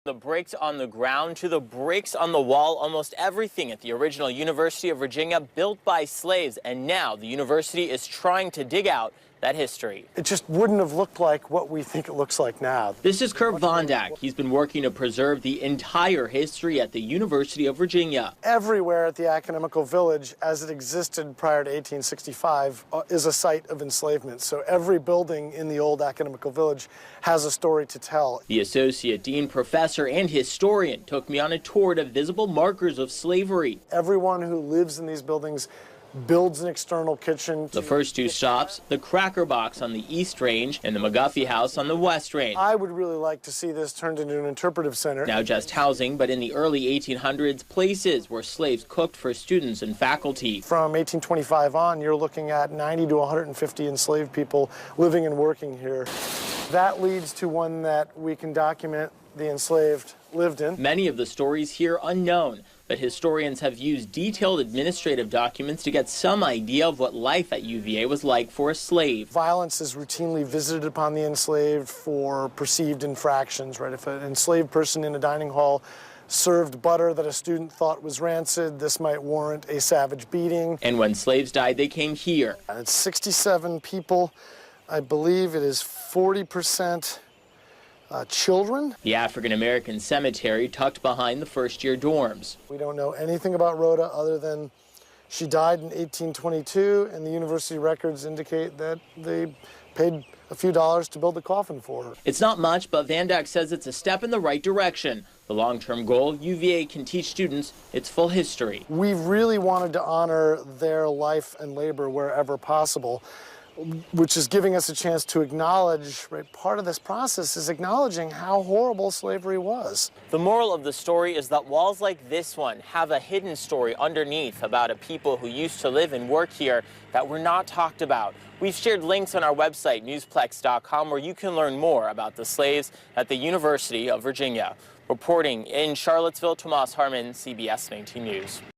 the bricks on the ground to the bricks on the wall, almost everything at the original University of Virginia built by slaves. And now the university is trying to dig out that history. It just wouldn't have looked like what we think it looks like now. This is Kurt Vondak. He's been working to preserve the entire history at the University of Virginia. Everywhere at the academical village, as it existed prior to 1865, is a site of enslavement. So every building in the old academical village has a story to tell. The associate dean, professor, and historian took me on a tour to visible markers of slavery. Everyone who lives in these buildings builds an external kitchen. The first two stops, the Cracker Box on the East Range and the McGuffey House on the West Range. I would really like to see this turned into an interpretive center. Now just housing, but in the early 1800s, places where slaves cooked for students and faculty. From 1825 on, you're looking at 90 to 150 enslaved people living and working here. That leads to one that we can document the enslaved lived in. Many of the stories here unknown, but historians have used detailed administrative documents to get some idea of what life at UVA was like for a slave. Violence is routinely visited upon the enslaved for perceived infractions, right? If an enslaved person in a dining hall served butter that a student thought was rancid, this might warrant a savage beating. And when slaves died, they came here. It's 67 people. I believe it is 40% children. The African-American cemetery tucked behind the first-year dorms. We don't know anything about Rhoda other than she died in 1822, and the university records indicate that they paid a few dollars to build a coffin for her. It's not much, but Vondak says it's a step in the right direction. The long-term goal, UVA can teach students its full history. We really wanted to honor their life and labor wherever possible, which is giving us a chance to acknowledge, right, part of this process is acknowledging how horrible slavery was. The moral of the story is that walls like this one have a hidden story underneath about a people who used to live and work here that were not talked about. We've shared links on our website, newsplex.com, where you can learn more about the slaves at the University of Virginia. Reporting in Charlottesville, Tomas, Harmon, CBS 19 News.